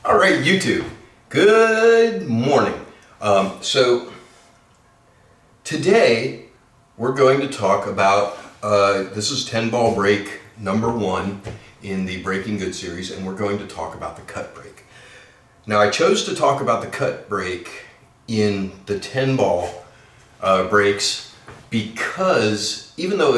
All right, YouTube. Good morning. So today we're going to talk about this is 10 ball break number 1 in the Breaking Good series, and we're going to talk about the cut break. Now, I chose to talk about the cut break in the 10 ball breaks because even though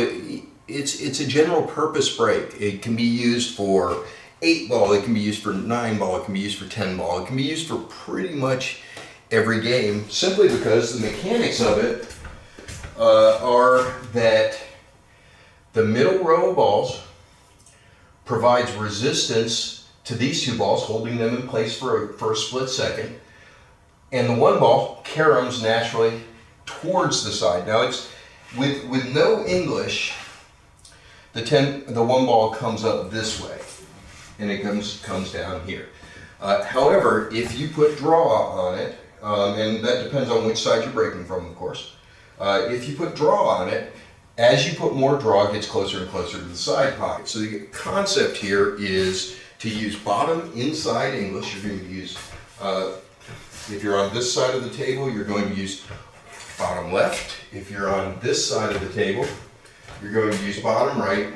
it's a general purpose break, it can be used for 8 ball, it can be used for 9 ball, it can be used for 10 ball, it can be used for pretty much every game, simply because the mechanics of it are that the middle row of balls provides resistance to these 2 balls, holding them in place for a split second, and the 1 ball caroms naturally towards the side. Now, it's with no English, the 1 ball comes up this way, and it comes down here. However, if you put draw on it, and that depends on which side you're breaking from, of course. If you put draw on it, as you put more draw, it gets closer and closer to the side pocket. So the concept here is to use bottom inside English. You're going to use, if you're on this side of the table, you're going to use bottom left. If you're on this side of the table, you're going to use bottom right.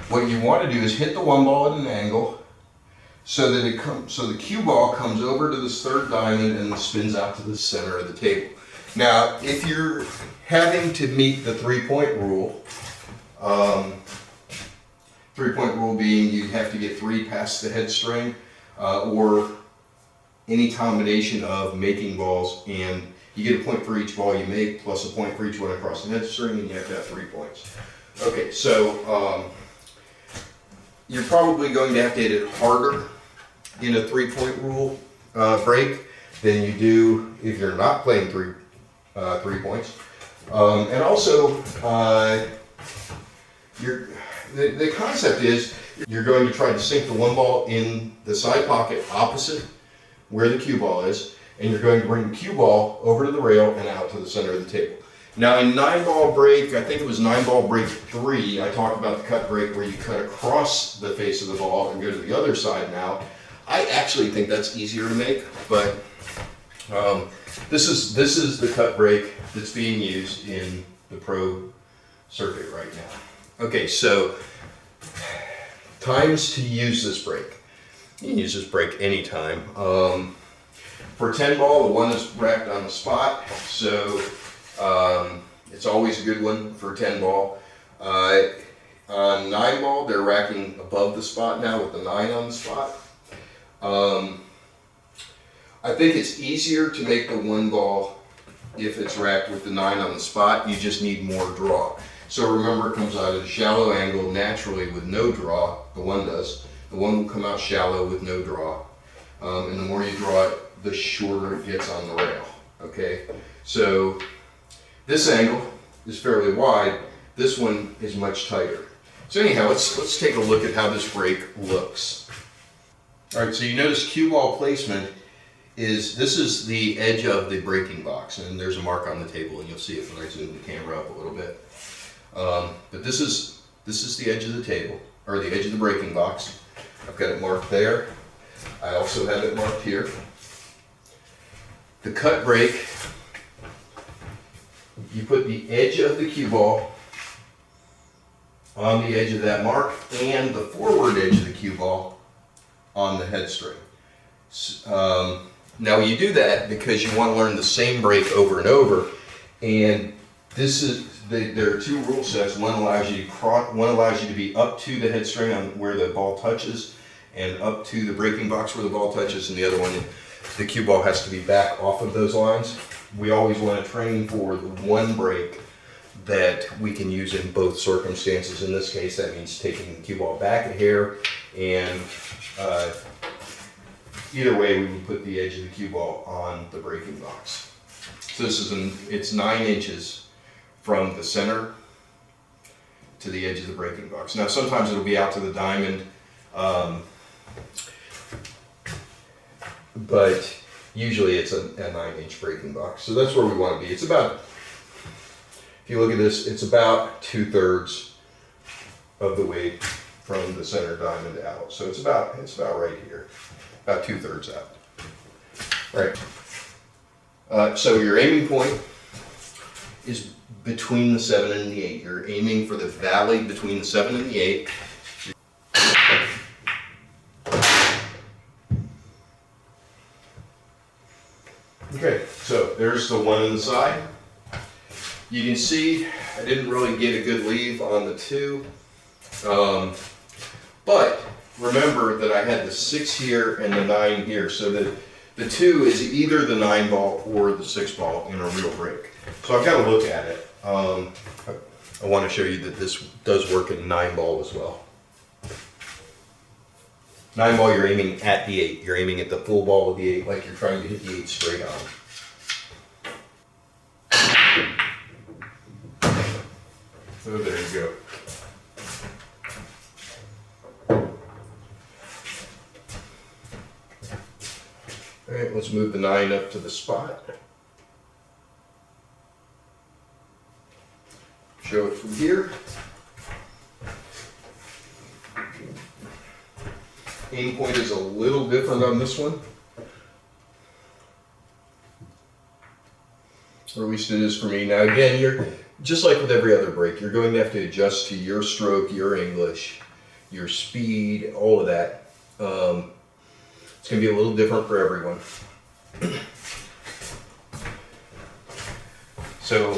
What you want to do is hit the 1 ball at an angle so that the cue ball comes over to this third diamond and spins out to the center of the table. Now, if you're having to meet the 3-point rule, 3-point rule being you have to get 3 past the head string, or any combination of making balls, and you get a point for each ball you make, plus a point for each one across the head string, and you have to have 3 points. Okay, so you're probably going to have to hit it harder in a 3-point rule break than you do if you're not playing 3 points. And also, the concept is you're going to try to sink the 1 ball in the side pocket opposite where the cue ball is, and you're going to bring the cue ball over to the rail and out to the center of the table. Now, in 9 ball break, I think it was 9 ball break 3, I talked about the cut break where you cut across the face of the ball and go to the other side now. I actually think that's easier to make, but this is the cut break that's being used in the pro circuit right now. Okay, so times to use this break. You can use this break anytime. For 10 ball, the 1 is racked on the spot, so it's always a good one for 10 ball. On 9 ball, they're racking above the spot now with the 9 on the spot. I think it's easier to make the 1 ball if it's racked with the 9 on the spot. You just need more draw. So remember, it comes out at a shallow angle naturally with no draw. The 1 does. The 1 will come out shallow with no draw. And the more you draw it, the shorter it gets on the rail. Okay? So this angle is fairly wide. This one is much tighter. So anyhow, let's take a look at how this break looks. All right, so you notice cue ball placement this is the edge of the breaking box, and there's a mark on the table, and you'll see it when I zoom the camera up a little bit. But this is the edge of the table, or the edge of the breaking box. I've got it marked there. I also have it marked here. The cut break, you put the edge of the cue ball on the edge of that mark and the forward edge of the cue ball on the head string. Now you do that because you want to learn the same break over and over, and there are 2 rule sets. One allows you to be up to the head string on where the ball touches, and up to the breaking box where the ball touches, and the other one, the cue ball has to be back off of those lines. We always want to train for the 1 break that we can use in both circumstances. In this case, that means taking the cue ball back a hair, and either way, we would put the edge of the cue ball on the breaking box. So it's 9 inches from the center to the edge of the breaking box. Now, sometimes it'll be out to the diamond, but usually it's a 9-inch breaking box. So that's where we want to be. It's about, if you look at this, it's about 2/3 of the way from the center diamond out. So it's about right here. about 2/3 out. Right. So your aiming point is between the 7 and the 8. You're aiming for the valley between the 7 and the 8. Okay, so there's the one on the side. You can see I didn't really get a good leave on the 2. But remember that I had the 6 here and the 9 here, so that the 2 is either the 9 ball or the 6 ball in a real break. So I've got to look at it. I want to show you that this does work in 9 ball as well. 9 ball, you're aiming at the 8. You're aiming at the full ball of the 8, like you're trying to hit the 8 straight on. So there you go. All right, let's move the 9 up to the spot. Show it from here. Aim point is a little different on this one. Or at least it is for me. Now again, you're just like with every other break, you're going to have to adjust to your stroke, your English, your speed, all of that. It's going to be a little different for everyone. So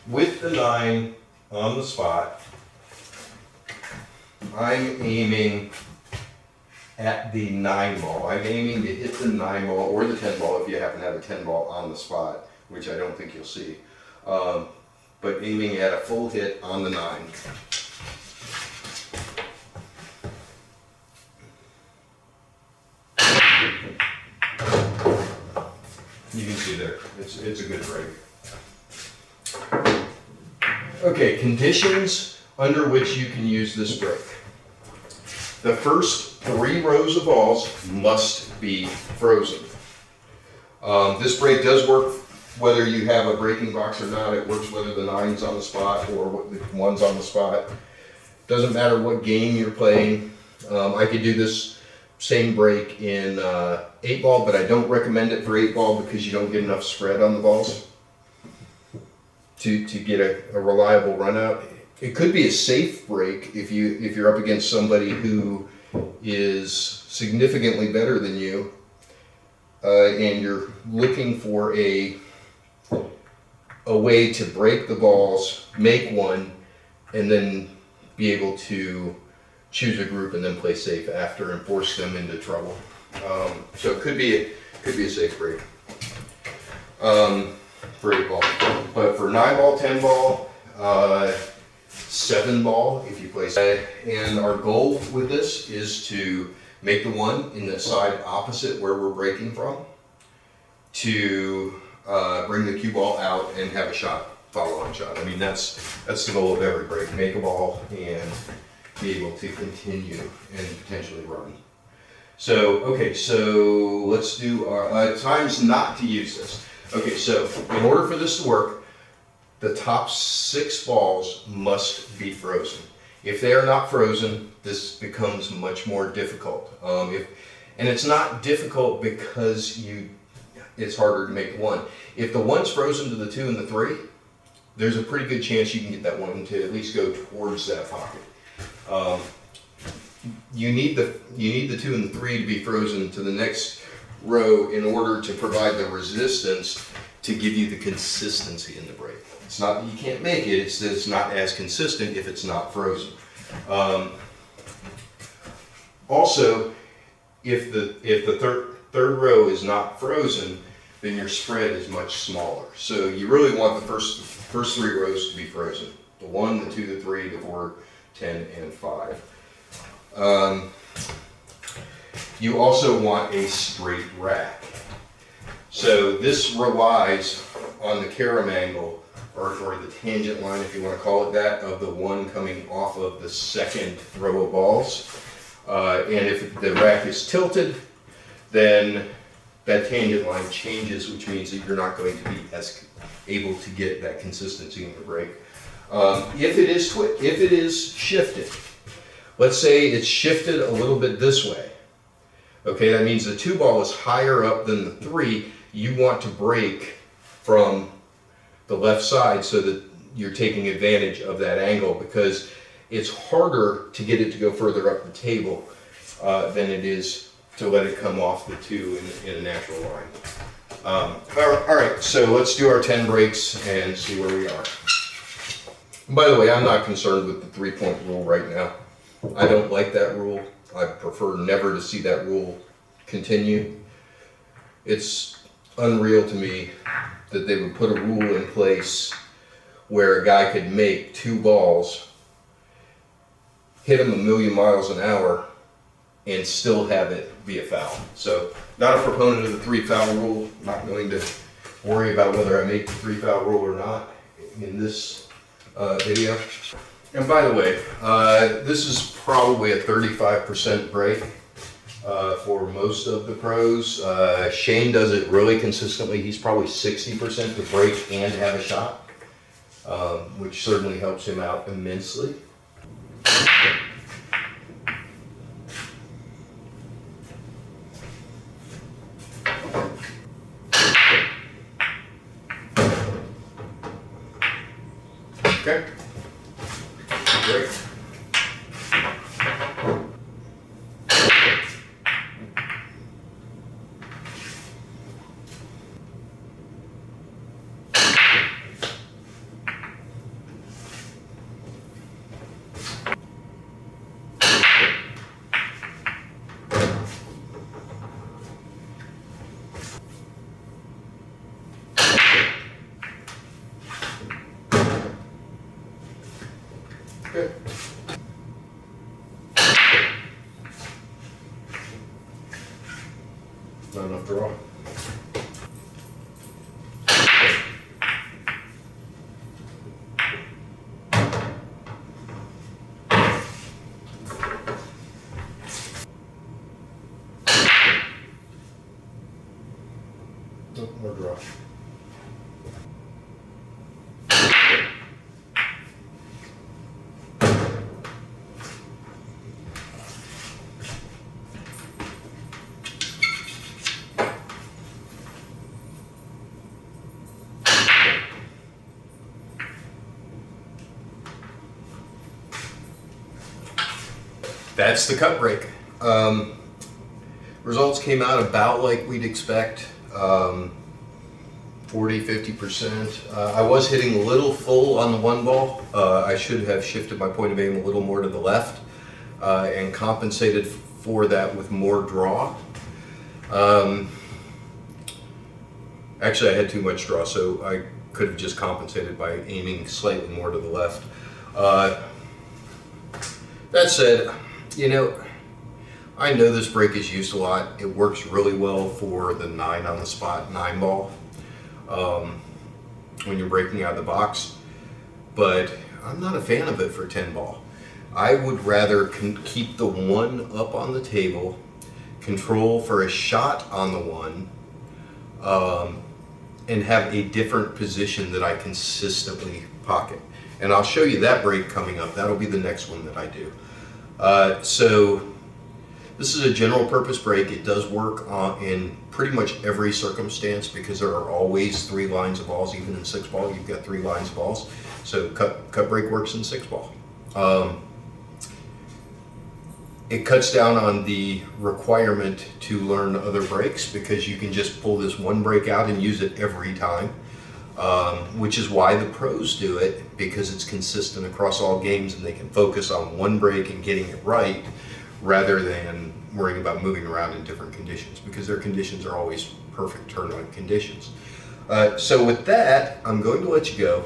with the 9 on the spot, I'm aiming at the 9 ball. I'm aiming to hit the 9 ball or the 10 ball if you happen to have a 10 ball on the spot, which I don't think you'll see. But aiming at a full hit on the 9. You can see there, it's a good break. Okay, conditions under which you can use this break. The first 3 rows of balls must be frozen. This break does work whether you have a breaking box or not. It works whether the 9's on the spot or the 1's on the spot. Doesn't matter what game you're playing. I could do this same break in 8 ball, but I don't recommend it for 8 ball because you don't get enough spread on the balls to get a reliable run out. It could be a safe break if you're up against somebody who is significantly better than you, and you're looking for a way to break the balls, make one, and then be able to choose a group and then play safe after and force them into trouble. So it could be a safe break for 8 ball, but for 9 ball, 10 ball, 7 ball if you play. And our goal with this is to make the 1 in the side opposite where we're breaking from, to bring the cue ball out and have a shot, follow-on shot. I mean, that's the goal of every break. Make a ball and be able to continue and potentially run. So, okay, so let's do our times not to use this. Okay, so in order for this to work, the top 6 balls must be frozen. If they are not frozen, this becomes much more difficult. And it's not difficult because it's harder to make the 1. If the 1's frozen to the 2 and the 3, there's a pretty good chance you can get that 1 to at least go towards that pocket. You need the 2 and the 3 to be frozen to the next row in order to provide the resistance to give you the consistency in the break. It's not that you can't make it, it's that it's not as consistent if it's not frozen. Also, if the third row is not frozen, then your spread is much smaller. So you really want the first 3 rows to be frozen. The 1, the 2, the 3, the 4, 10, and 5. You also want a straight rack. So this relies on the carom angle, or the tangent line, if you want to call it that, of the 1 coming off of the second row of balls. And if the rack is tilted, then that tangent line changes, which means that you're not going to be as able to get that consistency in the break. If it is shifted, let's say it's shifted a little bit this way, Okay, that means the 2 ball is higher up than the 3. You want to break from the left side so that you're taking advantage of that angle, because it's harder to get it to go further up the table than it is to let it come off the 2 in a natural line. All right, so let's do our 10 breaks and see where we are. And by the way, I'm not concerned with the 3-point rule right now. I don't like that rule. I prefer never to see that rule continue. It's unreal to me that they would put a rule in place where a guy could make 2 balls, hit them 1,000,000 miles an hour, and still have it be a foul. So, not a proponent of the 3-foul rule. Not going to worry about whether I make the 3-foul rule or not in this video. And by the way, this is probably a 35% break for most of the pros. Shane does it really consistently. He's probably 60% to break and have a shot, which certainly helps him out immensely. Okay. Great. Good. Not enough draw. No, more draw. That's the cut break. Results came out about like we'd expect, 40–50%. I was hitting a little full on the 1 ball. I should have shifted my point of aim a little more to the left and compensated for that with more draw. Actually, I had too much draw, so I could have just compensated by aiming slightly more to the left. That said, you know, I know this break is used a lot. It works really well for the 9 on the spot 9 ball when you're breaking out of the box, but I'm not a fan of it for 10 ball. I would rather keep the 1 up on the table, control for a shot on the 1, and have a different position that I consistently pocket. And I'll show you that break coming up. That'll be the next one that I do. So this is a general purpose break. It does work in pretty much every circumstance because there are always 3 lines of balls. Even in 6 ball, you've got 3 lines of balls. So cut break works in 6 ball. It cuts down on the requirement to learn other breaks because you can just pull this 1 break out and use it every time, which is why the pros do it, because it's consistent across all games and they can focus on 1 break and getting it right rather than worrying about moving around in different conditions, because their conditions are always perfect tournament conditions. So with that, I'm going to let you go.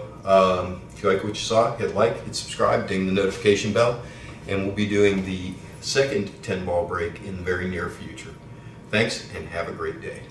If you like what you saw, hit like, hit subscribe, ding the notification bell, and we'll be doing the second 10 ball break in the very near future. Thanks and have a great day.